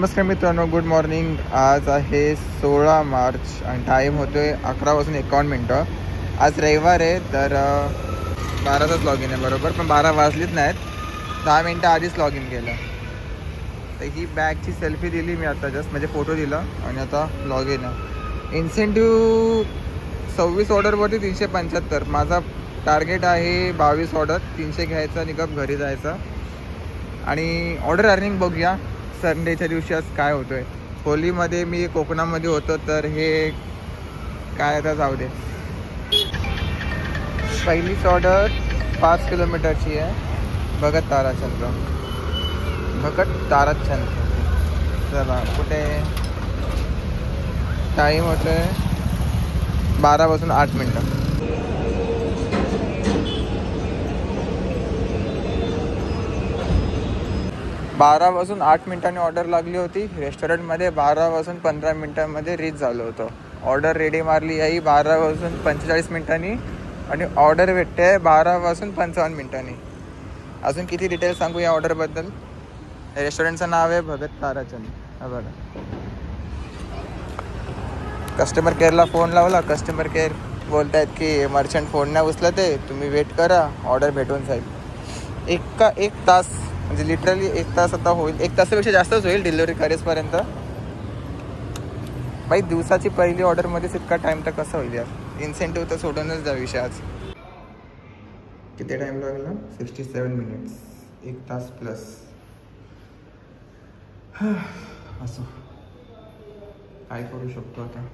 नमस्कार मित्रांनो, good morning. आज आहे 16 मार्च आणि टाईम होतो आहे 11:51. आज रविवार आहे तर 12चाच लॉग इन आहे बरोबर, पण 12 वाजलीच नाहीत. 10 मिनटं आधीच लॉग इन केलं. तर ही बॅगची सेल्फी दिली मी आता जस्ट, म्हणजे फोटो दिला आणि आता लॉग इन आहे. इन्सेंटिव्ह 26 ऑर्डरवरती 375. माझा टार्गेट आहे 22 ऑर्डर, 300 घ्यायचा आणि गप घरी जायचा. आणि ऑर्डर अर्निंग बघूया संडेच्या दिवशी आज काय होतं आहे. होलीमध्ये मी कोकणामध्ये होतो तर हे काय आता जाऊ दे. पहिलीच ऑर्डर 5 किलोमीटरची आहे. भगत ताराचंद्र. चला कुठे टाईम होतो आहे 12 वाजून 8 मिनटं. 12 वाजून 8 मिनटांनी ऑर्डर लागली होती रेस्टॉरंटमध्ये. 12 वाजून 15 मिनटांमध्ये रीच झालं होतं. ऑर्डर रेडी मारली आहे 12 वाजून 45 मिनटांनी आणि ऑर्डर भेटते आहे 12 वाजून 55 मिनटांनी. अजून किती डिटेल्स सांगू या ऑर्डरबद्दल. रेस्टॉरंटचं नाव आहे भगत ताराचंद. हा बघा, कस्टमर केअरला फोन लावला. कस्टमर केअर बोलत आहेत की मर्चंट फोन नाही उचलत आहे, तुम्ही वेट करा, ऑर्डर भेटून जाईल. एक तास म्हणजे लिटरली 1 तास आता होईल. 1 तासापेक्षा जास्तच होईल डिलिव्हरी करेसपर्यंत. बाई दिवसाची पहिली ऑर्डरमध्येच इतका टाईम तर कसा होईल यार. इन्सेंटिव्ह तर सोडूनच द्या विषय. आज किती टाईम लागला? 67 मिनिट्स. 1 तास प्लस. असो, काय करू शकतो आता.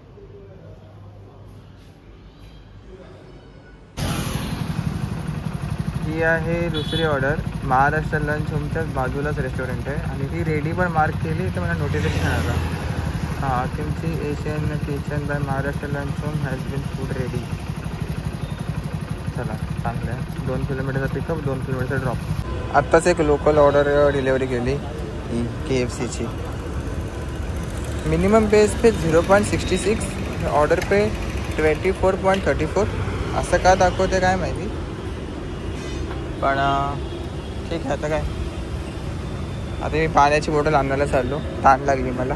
ही आहे दुसरी ऑर्डर. महाराष्ट्र लंच होमच्याच बाजूलाच रेस्टॉरंट आहे आणि ही रेडी पण मार्क केली तर मला नोटिफिकेशन आला. हां, तुमची Asian kitchen by Maharashtra lunch home has been food ready. चला चांगलं आहे. 2 किलोमीटरचा पिकअप, 2 किलोमीटरचा ड्रॉप. आत्ताच एक लोकल ऑर्डर डिलेवरी केली ही KFCची. मिनिमम बेस पे 0.66, ऑर्डर पे 24.34. असं का दाखवते काय माहिती, पण ठीक आहे. आता काय, आता मी पाण्याची बॉटल आणायला चाललो. ताण लागली मला.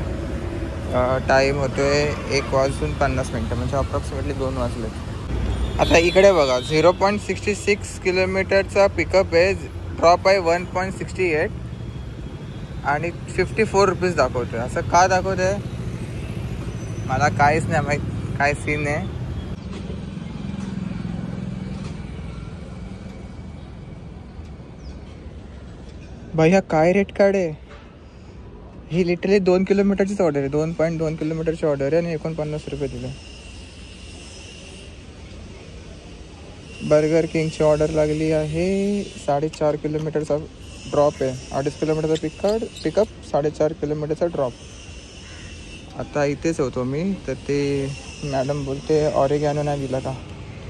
टाईम होतो आहे 1 वाजून 50 मिनटं, म्हणजे अप्रॉक्सिमेटली 2 वाजले. आता इकडे बघा, 0.66 किलोमीटरचा पिकअप आहे. ड्रॉप आहे 1.68 आणि 54 रुपीज दाखवतो आहे. असं का दाखवतो आहे मला काहीच नाही माहीत, काय सीन आहे. भैया काय रेट काढे. ही लिटरली 2 किलोमीटरचीच ऑर्डर आहे. 2.2 किलोमीटरची ऑर्डर आहे आणि 49 रुपये दिले. बर्गर किंगची ऑर्डर लागली आहे. 4.5 किलोमीटरचा ड्रॉप आहे. 2.5 किलोमीटरचा पिकअप, 4.5 किलोमीटरचा ड्रॉप. आता इथेच होतो मी तर ते मॅडम बोलते ऑरेगॅनो नाही दिला का.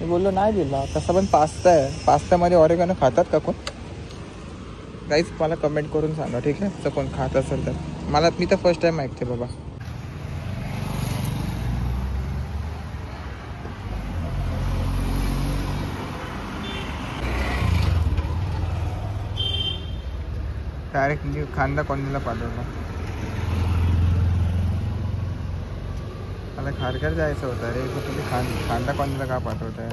मी बोललो नाही दिला. तसा पण पास्ता आहे, पास्त्यामध्ये ऑरेगॅनो खातात का कोण? गाईज मला कमेंट करून सांगा, ठीक आहे, जर कोण खात असेल तर. मी तर फर्स्ट टाईम ऐकते बाबा. डायरेक्ट खांदा कॉलनीला पाठवला. मला खारघर जायचं होतं रे, तर तुम्ही खांदा कॉलनीला का पाठवताय?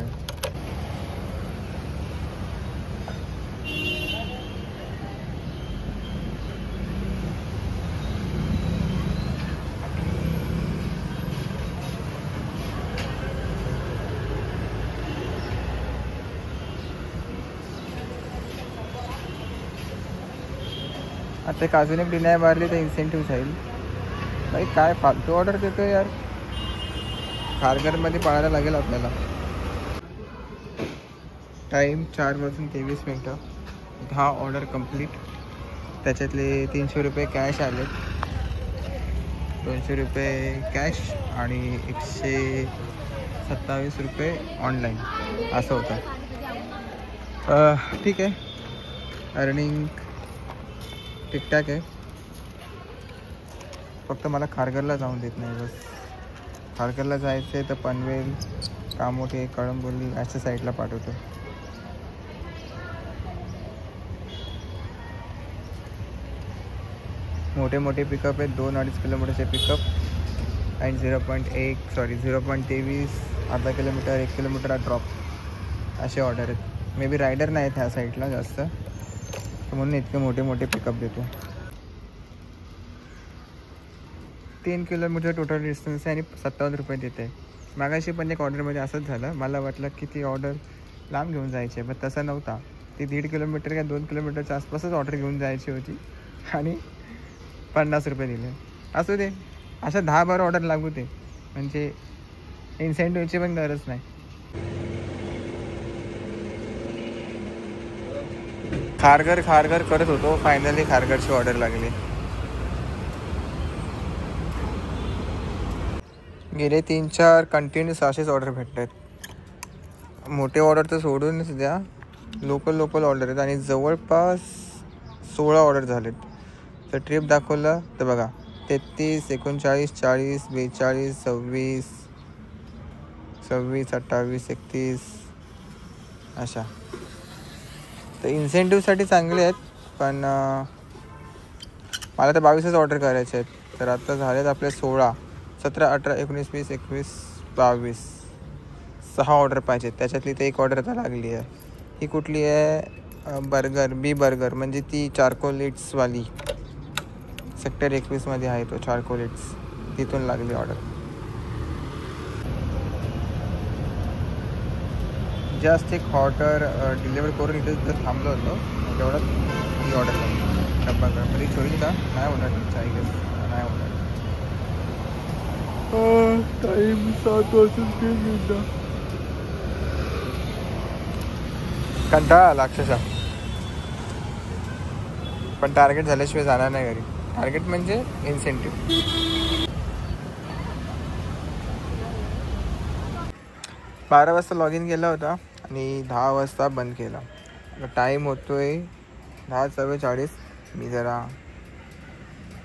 आता एक अजून एक डिनाय मारली तर इन्सेंटिव्ह जाईल. बाई काय फालतू ऑर्डर देतो यार. खारघरमध्ये पाळायला लागेल आपल्याला. टाईम 4 वाजून 23 मिनटं. 10 ऑर्डर कंप्लीट. त्याच्यातले 300 रुपये कॅश आले, 200 रुपये कॅश आणि 127 रुपये ऑनलाईन. असं होतं. ठीक आहे, अर्निंग ठीकठाक आहे. फक्त मला खारघरला जाऊन देत नाही बस. खारघरला जायचं आहे तर पनवेल, कामोठे, कळंबोली अशा साईडला पाठवतो. मोठे मोठे पिकअप आहेत, 2-2.5 किलोमीटरचे पिकअप आणि 0.23 अर्धा किलोमीटर, 1 किलोमीटर ड्रॉप असे ऑर्डर आहेत. मे बी रायडर नाही आहेत ह्या साईडला जास्त, म्हणून इतके मोठे मोठे पिकअप देतो. 3 किलोमीटर टोटल डिस्टन्स आहे आणि 57 रुपये देते. मागाशी पण एक ऑर्डरमध्ये असंच झालं. मला वाटलं की ती ऑर्डर लांब घेऊन जायची आहे, पण तसा नव्हता. ती 1.5 किलोमीटर का 2 किलोमीटरच्या आसपासच ऑर्डर घेऊन जायची होती आणि 50 रुपये दिले. असू दे, अशा 10-12 ऑर्डर लागू दे, म्हणजे इन्सेंटिव्हची पण गरज नाही. खारघर करत होतो, फायनली खारघरची ऑर्डर लागली. गेले 3-4 कंटिन्यूस असेच ऑर्डर भेटत आहेत. मोठे ऑर्डर तर सोडूनच द्या, लोकल ऑर्डर आहेत आणि जवळपास 16 ऑर्डर झालेत. तर ट्रिप दाखवलं तर बघा, 33, 39, 40, 42, 26, 28, 31 अशा. तर इन्सेंटिव्हसाठी चांगले आहेत, पण मला तर 22च ऑर्डर करायचे आहेत. तर आता झालेत आपले 16, 17, 18, 19, 20, 21, 22 6 ऑर्डर पाहिजेत. त्याच्यातली तर एक ऑर्डर आता लागली आहे. ही कुठली आहे? बी बर्गर, म्हणजे ती चारकोलिट्सवाली. सेक्टर 21मध्ये आहे तो चारकोलिट्स, तिथून लागली ऑर्डर. जस्ट एक ऑर्डर डिलिव्हर करून इथे जर थांबलो होतो, तेवढ्यात ही ऑर्डर लागली. डब्बा कधी छोडी का नाही होणार, आई गेस नाही होणार. टाईम 7:03. कंटाळा आला अक्षरशः, पण टार्गेट झाल्याशिवाय जाणार नाही घरी. टार्गेट म्हणजे इन्सेंटिव्ह. 12 वाजता लॉग इन केला होता आणि 10 वाजता बंद केला. टाईम होतोय 10:44. मी जरा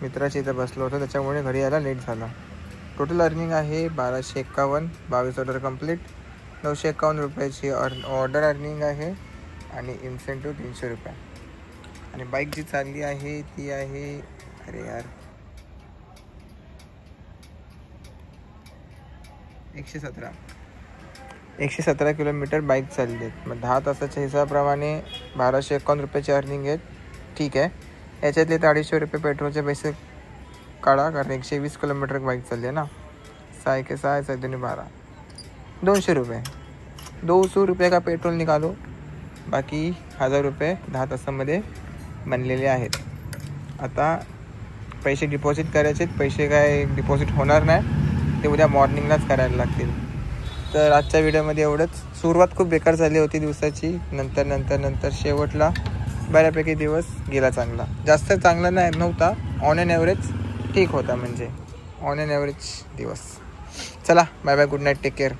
मित्राच्या इथं बसलो होतो, त्याच्यामुळे घरी यायला लेट झाला. टोटल अर्निंग आहे 1251. 22 ऑर्डर कंप्लीट. 951 रुपयाची ऑर्डर अर्निंग आहे आणि इन्सेंटिव्ह 300 रुपये. आणि बाईक जी चालली आहे ती आहे, अरे यार, 117 किलोमीटर बाईक चालली आहेत. मग 10 तासाच्या हिसाबाप्रमाणे 1251 रुपयाची अर्निंग आहेत. ठीक आहे, याच्यातले 250 रुपये पेट्रोलचे पैसे काढा, कारण 120 किलोमीटर बाईक चालली आहे ना. 6 के 6 6 2 12, 200 रुपये. 200 रुपये का पेट्रोल निकालो, बाकी 1000 रुपये 10 तासामध्ये बनलेले आहेत. आता पैसे डिपॉझिट करायचे. पैसे काय डिपॉझिट होणार नाही, ते उद्या मॉर्निंगलाच करायला लागतील. तर आजच्या व्हिडिओमध्ये एवढंच. सुरुवात खूप बेकार झाली होती दिवसाची, नंतर शेवटला बऱ्यापैकी दिवस गेला चांगला. जास्त चांगला नव्हता, ऑन एन ॲव्हरेज ठीक होता, म्हणजे ऑन एन ॲव्हरेज दिवस. चला, bye bye, good night, take care.